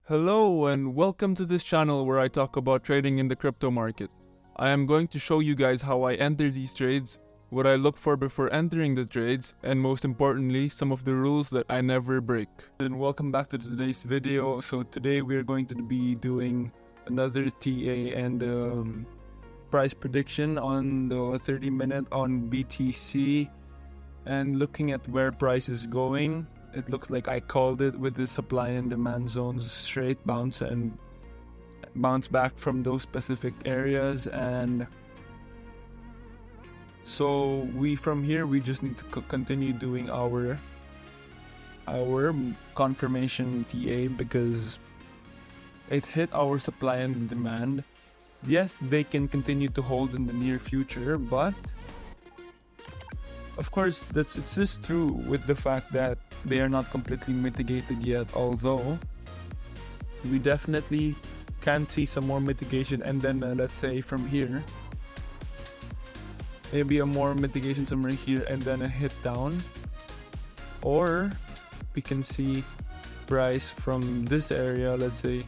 Hello and welcome to this channel where I talk about trading in the crypto market. I am going to show you guys how I enter these trades, what I look for before entering the trades, and most importantly, some of the rules that I never break. And welcome back to today's video. So today we are going to be doing another TA and price prediction on the 30-minute on BTC and looking at where price is going. It looks like I called it with the supply and demand zones, straight bounce and bounce back from those specific areas. And so from here we just need to continue doing our confirmation TA because it hit our supply and demand. Yes, they can continue to hold in the near future, but of course it's just true with the fact that they are not completely mitigated yet, although we definitely can see some more mitigation. And then let's say from here maybe a more mitigation somewhere here and then a hit down, or we can see price from this area. Let's say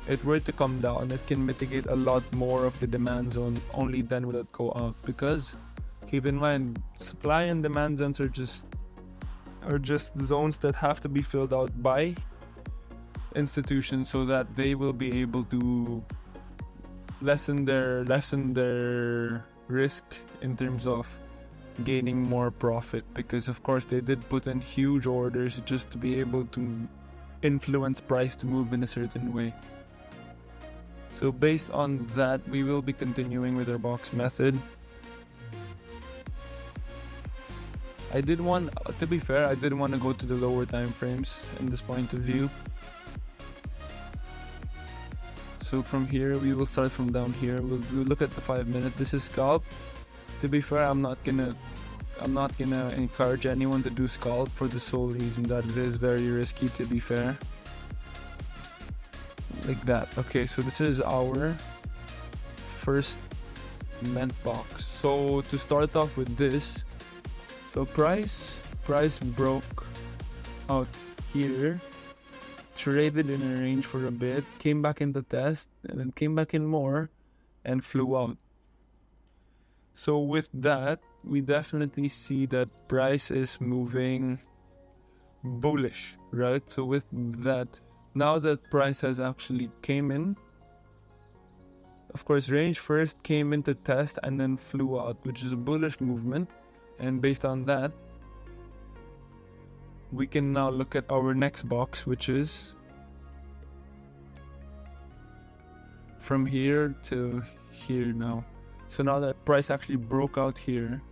it were to come down, it can mitigate a lot more of the demand zone, only then will it go up, because keep in mind supply and demand zones are just zones that have to be filled out by institutions so that they will be able to lessen their risk in terms of gaining more profit, because of course they did put in huge orders just to be able to influence price to move in a certain way. So based on that, we will be continuing with our box method. To be fair, I did want to go to the lower time frames in this point of view. So from here, we will start from down here. We'll look at the 5-minute. This is scalp. To be fair, I'm not gonna encourage anyone to do scalp for the sole reason that it is very risky, to be fair. Like that. Okay, so this is our first ment box. So to start off with this, so price broke out here, traded in a range for a bit, came back in the test, and then came back in more, and flew out. So with that, we definitely see that price is moving bullish, right? So with that, now that price has actually came in, of course range first came into test and then flew out, which is a bullish movement. And based on that, we can now look at our next box, which is from here to here now. So now that price actually broke out here,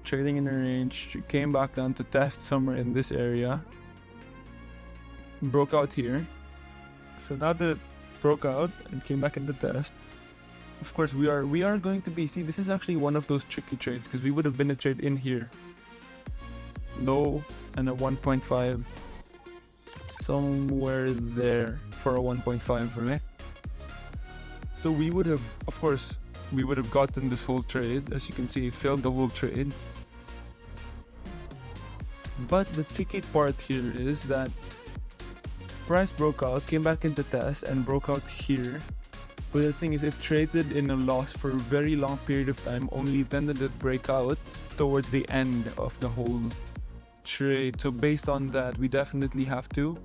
trading in a range, came back down to test somewhere in this area, broke out here. So now that it broke out and came back in the test, of course we are going to be, see, this is actually one of those tricky trades because we would have been a trade in here, low and a 1.5 somewhere there for a 1.5, right? So we would have, of course, we would have gotten this whole trade. As you can see, it failed the whole trade. But the tricky part here is that price broke out, came back into test and broke out here. But the thing is, it traded in a loss for a very long period of time, only then did it break out towards the end of the whole trade. So based on that, we definitely have to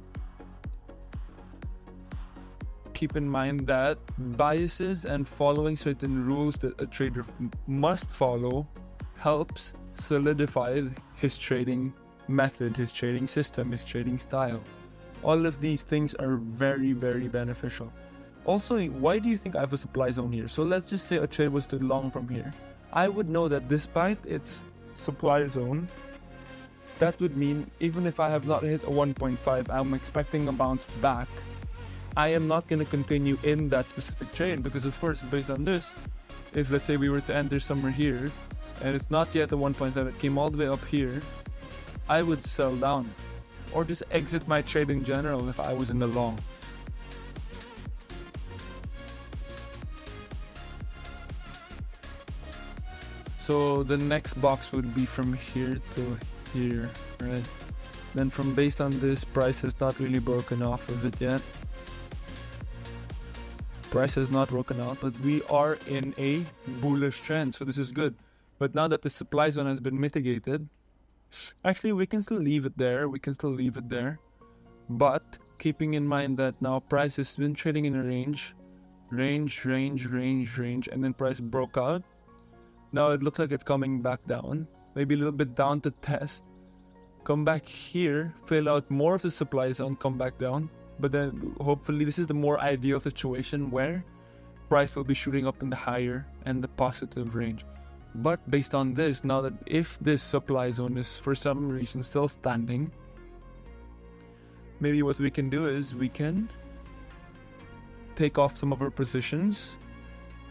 keep in mind that biases and following certain rules that a trader must follow helps solidify his trading method, his trading system, his trading style. All of these things are very, very beneficial. Also, why do you think I have a supply zone here? So let's just say a trade was to long from here. I would know that despite its supply zone, that would mean even if I have not hit a 1.5, I'm expecting a bounce back. I am not going to continue in that specific trade because, of course, based on this, if let's say we were to enter somewhere here and it's not yet a 1.5, it came all the way up here, I would sell down or just exit my trade in general if I was in the long. So the next box would be from here to here, right? Then from based on this, price has not really broken off of it yet. Price has not broken out, but we are in a bullish trend, so this is good. But now that the supply zone has been mitigated, actually we can still leave it there. But keeping in mind that now price has been trading in a range, and then price broke out. Now it looks like it's coming back down, maybe a little bit down to test, come back here, fill out more of the supply zone, come back down. But then hopefully this is the more ideal situation where price will be shooting up in the higher and the positive range. But based on this, now that if this supply zone is for some reason still standing, maybe what we can do is we can take off some of our positions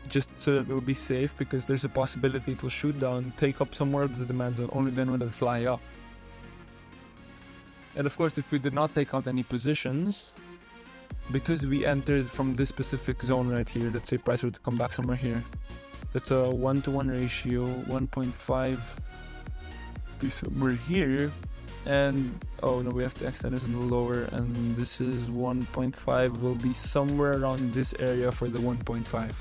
just so that we'll be safe, because there's a possibility it will shoot down, take up some more of the demand zone, only then will it fly up. And of course, if we did not take out any positions, because we entered from this specific zone right here, let's say price were to come back somewhere here, that's a 1-to-1 ratio, 1.5 be somewhere here, and oh no, we have to extend this a little lower, and this is 1.5 will be somewhere around this area for the 1.5.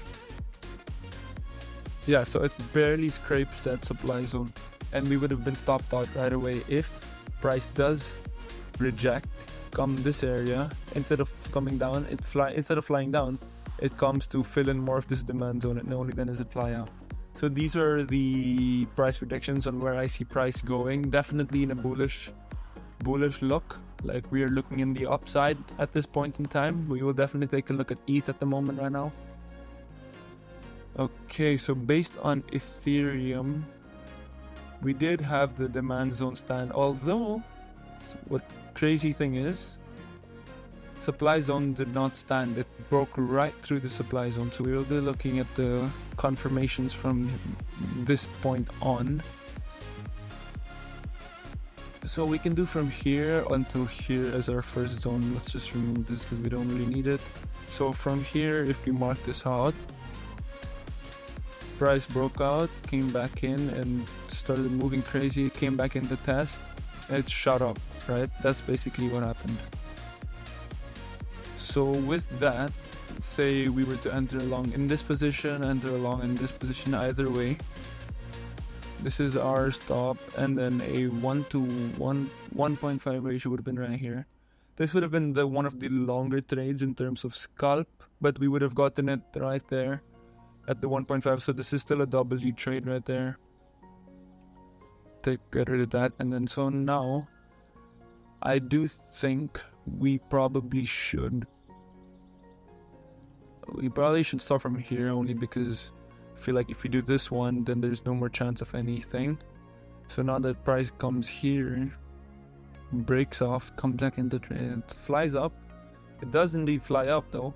Yeah, so it barely scrapes that supply zone, and we would have been stopped out right away if price does reject, come this area, instead of coming down, instead of flying down, it comes to fill in more of this demand zone, and only then does it fly out. So these are the price predictions on where I see price going. Definitely in a bullish look, like we are looking in the upside at this point in time. We will definitely take a look at ETH at the moment right now. Okay, so based on Ethereum, we did have the demand zone stand, although what crazy thing is, supply zone did not stand. It broke right through the supply zone, so we will be looking at the confirmations from this point on. So we can do from here until here as our first zone. Let's just remove this because we don't really need it. So from here, if we mark this out, price broke out, came back in and started moving crazy, came back in the test, it shot up, right? That's basically what happened. So with that, say we were to enter along in this position, enter along in this position, either way, this is our stop, and then a 1.5 ratio would have been right here. This would have been one of the longer trades in terms of scalp, but we would have gotten it right there at the 1.5, so this is still a W trade right there. Get rid of that, and then so now I do think we probably should start from here, only because I feel like if we do this one, then there's no more chance of anything. So now that price comes here, breaks off, comes back into trade, it flies up. It does indeed fly up though.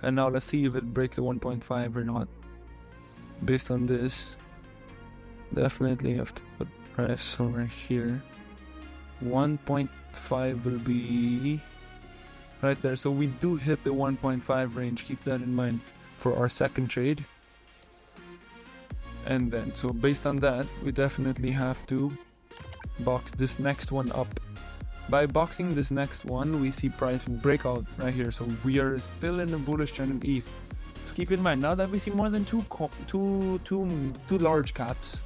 And now let's see if it breaks the 1.5 or not. Based on this, definitely have to put price somewhere here. 1.5 will be right there. So we do hit the 1.5 range. Keep that in mind for our second trade. And then, so based on that, we definitely have to box this next one up. By boxing this next one, we see price breakout right here. So we are still in a bullish trend in ETH. So keep in mind, now that we see more than two large caps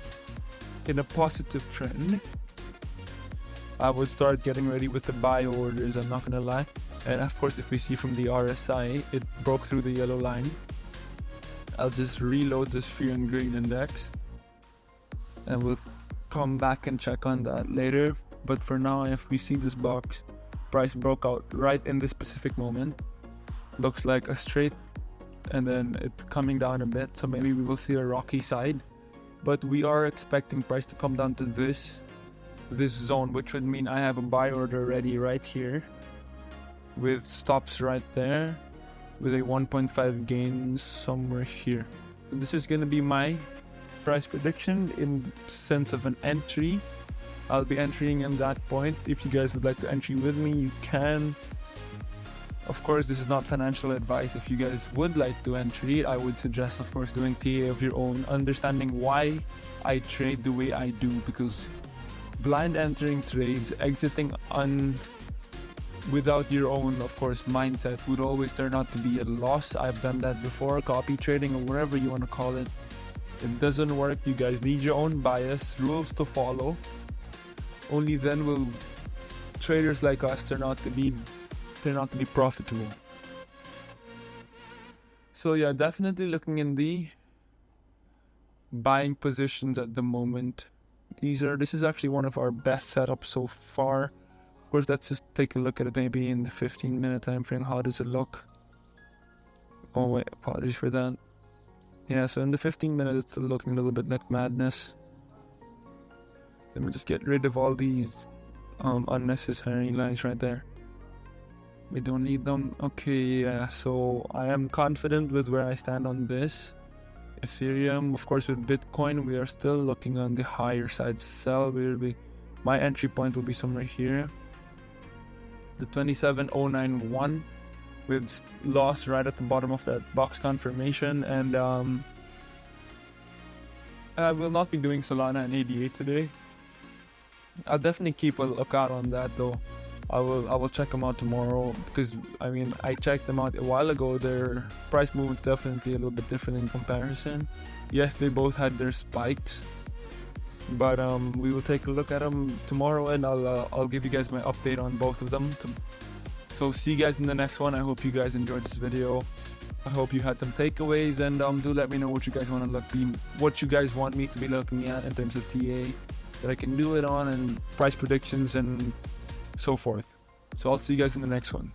in a positive trend, I would start getting ready with the buy orders, I'm not gonna lie. And of course, if we see from the RSI, it broke through the yellow line. I'll just reload this Fear and Greed index, and we'll come back and check on that later. But for now, if we see this box, price broke out right in this specific moment. Looks like a straight, and then it's coming down a bit, so maybe we will see a rocky side. But we are expecting price to come down to this zone, which would mean I have a buy order ready right here, with stops right there, with a 1.5 gain somewhere here. So this is gonna be my price prediction in sense of an entry. I'll be entering in that point. If you guys would like to entry with me, you can. Of course, this is not financial advice. If you guys would like to entry, I would suggest, of course, doing TA of your own, understanding why I trade the way I do, because blind entering trades, exiting without your own, of course, mindset would always turn out to be a loss. I've done that before, copy trading or whatever you want to call it. It doesn't work. You guys need your own bias, rules to follow. Only then will traders like us turn out to be profitable. So yeah, definitely looking in the buying positions at the moment. This is actually one of our best setups so far. Of course, let's just take a look at it maybe in the 15-minute time frame. How does it look? Oh wait, apologies for that. Yeah, so in the 15 minutes, it's looking a little bit like madness. Let me just get rid of all these unnecessary lines right there. We don't need them. Okay, yeah, so I am confident with where I stand on this. Ethereum, of course, with Bitcoin, we are still looking on the higher side. My entry point will be somewhere here. The 27091 with loss right at the bottom of that box confirmation, and I will not be doing Solana and 88 today. I'll definitely keep a lookout on that though. I will check them out tomorrow, because I mean, I checked them out a while ago. Their price movement's definitely a little bit different in comparison. Yes, they both had their spikes, but we will take a look at them tomorrow, and I'll give you guys my update on both of them. So see you guys in the next one. I hope you guys enjoyed this video. I hope you had some takeaways, and do let me know what you guys want me to be looking at in terms of TA that I can do it on, and price predictions and so forth. So I'll see you guys in the next one.